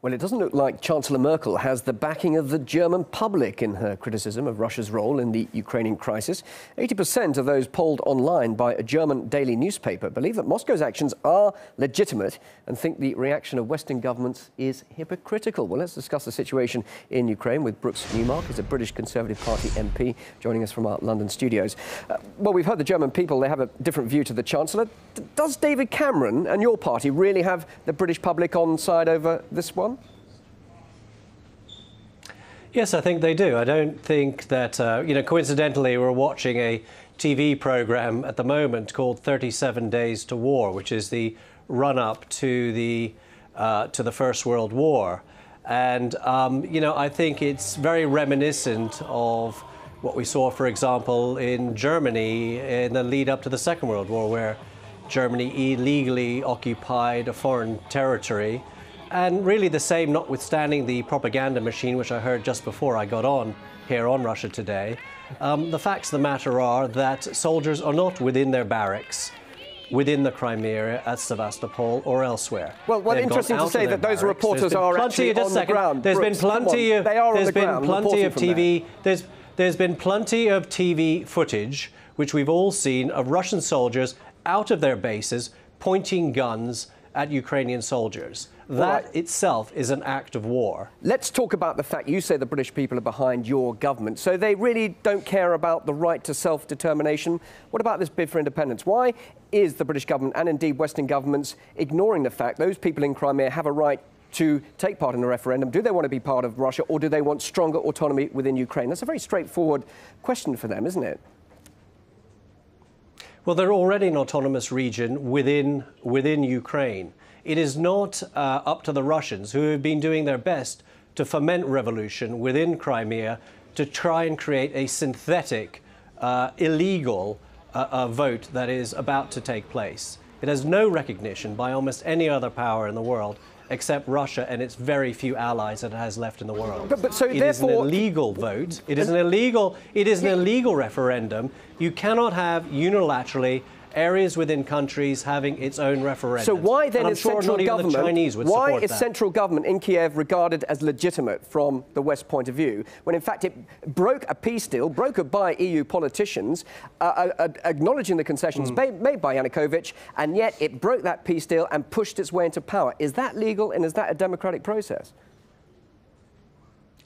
Well, it doesn't look like Chancellor Merkel has the backing of the German public in her criticism of Russia's role in the Ukrainian crisis. 80% of those polled online by a German daily newspaper believe that Moscow's actions are legitimate and think the reaction of Western governments is hypocritical. Well, let's discuss the situation in Ukraine with Brooks Newmark, who's a British Conservative Party MP, joining us from our London studios. Well, we've heard the German people, they have a different view to the Chancellor. Does David Cameron and your party really have the British public on side over this one? Yes, I think they do. I don't think that, coincidentally, we're watching a TV program at the moment called 37 Days to War, which is the run-up to the First World War. And, I think it's very reminiscent of what we saw, for example, in Germany in the lead-up to the Second World War, where Germany illegally occupied a foreign territory. And really the same, notwithstanding the propaganda machine, which I heard just before I got on here on Russia Today. The facts of the matter are that soldiers are not within their barracks, within the Crimea, at Sevastopol or elsewhere. Well, interesting to say that those reporters are actually on the ground. There's been plenty of TV footage, which we've all seen, of Russian soldiers out of their bases pointing guns at Ukrainian soldiers. That itself is an act of war. Let's talk about the fact you say the British people are behind your government. So they really don't care about the right to self-determination. What about this bid for independence? Why is the British government and indeed Western governments ignoring the fact those people in Crimea have a right to take part in the referendum? Do they want to be part of Russia, or do they want stronger autonomy within Ukraine? That's a very straightforward question for them, isn't it? Well, they're already an autonomous region within Ukraine. It is not up to the Russians, who have been doing their best to foment revolution within Crimea, to try and create a synthetic, illegal vote that is about to take place. It has no recognition by almost any other power in the world, except Russia and its very few allies that it has left in the world. It is an illegal vote. It is an illegal referendum. You cannot have unilaterally areas within countries having its own referendum. So why then is central government in Kiev regarded as legitimate from the West point of view, when in fact it broke a peace deal, brokered by EU politicians, acknowledging the concessions made by Yanukovych, and yet it broke that peace deal and pushed its way into power? Is that legal, and is that a democratic process?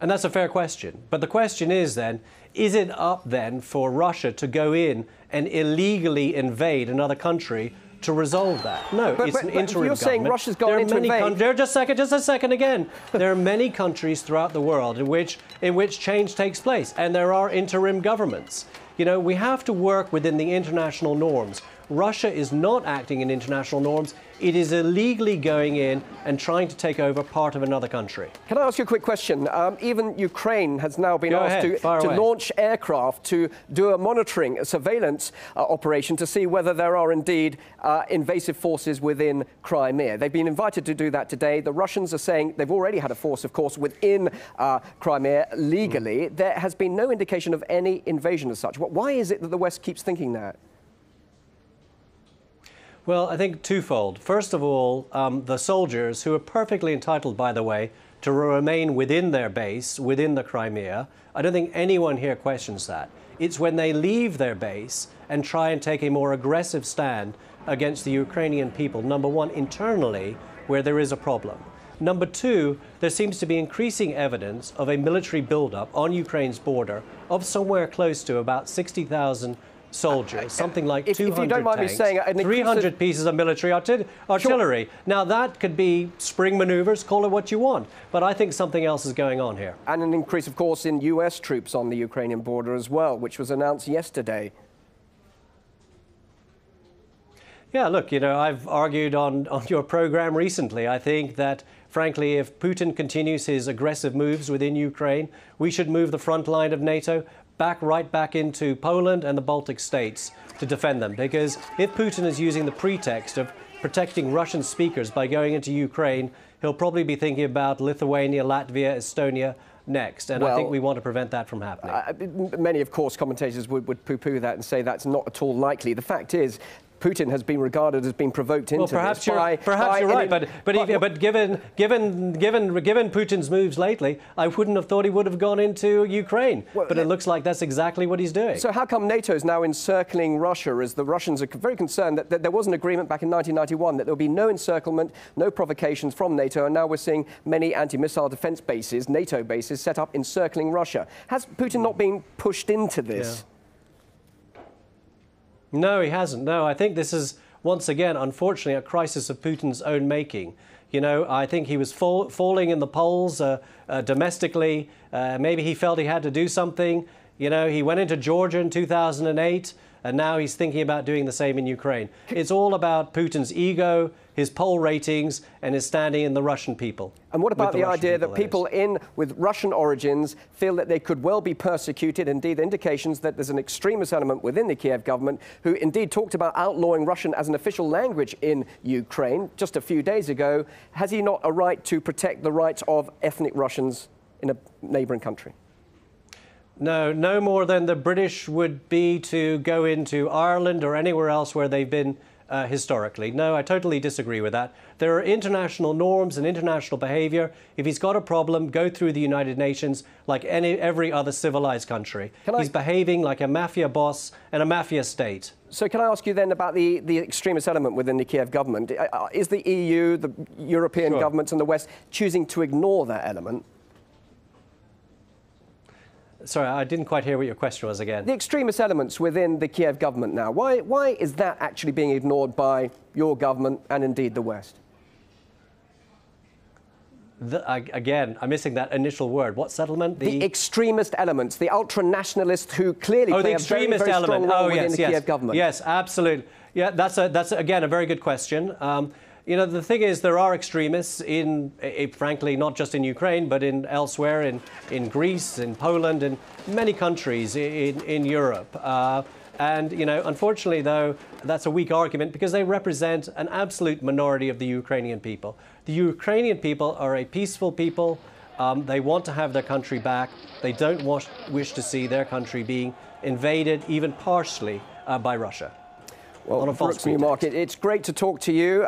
And that's a fair question. But the question is then, is it up then for Russia to go in and illegally invade another country to resolve that? No, it's an interim government. You're saying Russia's gone in to invade. Just a second again. There are many countries throughout the world in which change takes place, and there are interim governments. You know, we have to work within the international norms. Russia is not acting in international norms. It is illegally going in and trying to take over part of another country. Can I ask you a quick question? Even Ukraine has now been asked to launch aircraft to do a monitoring, a surveillance operation to see whether there are indeed invasive forces within Crimea. They've been invited to do that today. The Russians are saying they've already had a force, of course, within Crimea legally. There has been no indication of any invasion as such. Why is it that the West keeps thinking that? Well, I think twofold. First of all, the soldiers, who are perfectly entitled, by the way, to remain within their base, within the Crimea. I don't think anyone here questions that. It's when they leave their base and try and take a more aggressive stand against the Ukrainian people, number one, internally, where there is a problem. Number two, there seems to be increasing evidence of a military buildup on Ukraine's border of somewhere close to about 60,000 soldiers, something like 200 tanks, 300 pieces of military artillery. Sure. Now, that could be spring maneuvers, call it what you want, but I think something else is going on here. And an increase, of course, in US troops on the Ukrainian border as well, which was announced yesterday. Yeah, look, I've argued on your program recently. I think that, frankly, if Putin continues his aggressive moves within Ukraine, we should move the front line of NATO right back into Poland and the Baltic states to defend them. Because if Putin is using the pretext of protecting Russian speakers by going into Ukraine, he'll probably be thinking about Lithuania, Latvia, Estonia next. And I think we want to prevent that from happening. Many, of course, commentators would poo-poo that and say that's not at all likely. The fact is, Putin has been regarded as being provoked into perhaps this you're right, but given Putin's moves lately, I wouldn't have thought he would have gone into Ukraine. But it looks like that's exactly what he's doing. So how come NATO is now encircling Russia, as the Russians are very concerned that there was an agreement back in 1991 that there would be no encirclement, no provocations from NATO, and now we're seeing many anti-missile defense bases, NATO bases, set up encircling Russia. Has Putin not been pushed into this? Yeah. No, he hasn't. No, I think this is, once again, unfortunately, a crisis of Putin's own making. You know, I think he was falling in the polls domestically. Maybe he felt he had to do something. You know, he went into Georgia in 2008, and now he's thinking about doing the same in Ukraine. It's all about Putin's ego, his poll ratings, and his standing in the Russian people. And what about the idea that people with Russian origins feel that they could well be persecuted? Indeed, indications that there's an extremist element within the Kiev government who indeed talked about outlawing Russian as an official language in Ukraine just a few days ago. Has he not a right to protect the rights of ethnic Russians in a neighbouring country? No, no more than the British would be to go into Ireland or anywhere else where they've been historically. No, I totally disagree with that. There are international norms and international behaviour. If he's got a problem, go through the United Nations like every other civilized country. He's behaving like a mafia boss and a mafia state. So can I ask you then about the extremist element within the Kiev government? Is the EU, the European governments and the West choosing to ignore that element? Sorry, I didn't quite hear what your question was again. The extremist elements within the Kiev government now, why is that actually being ignored by your government and indeed the West? Again, I'm missing that initial word. What settlement? The extremist elements, the ultra-nationalists who clearly play a very, very strong role within the Kiev government. Yes, absolutely. Yeah, that's again, a very good question. You know, the thing is, there are extremists frankly, not just in Ukraine, but elsewhere, in Greece, in Poland, in many countries in Europe. And, you know, unfortunately, though, that's a weak argument because they represent an absolute minority of the Ukrainian people. The Ukrainian people are a peaceful people. They want to have their country back. They don't wish to see their country being invaded, even partially, by Russia. Well, Brooks Newmarket, it's great to talk to you.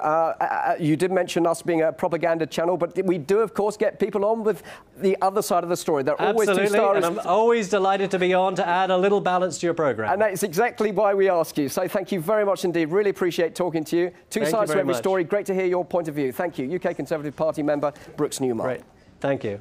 You did mention us being a propaganda channel, but we do, of course, get people on with the other side of the story. They're always Absolutely, and I'm always delighted to be on to add a little balance to your programme. And that's exactly why we ask you. So thank you very much indeed. Really appreciate talking to you. Two sides to every story. Great to hear your point of view. Thank you. UK Conservative Party member Brooks Newmarket. Great. Thank you.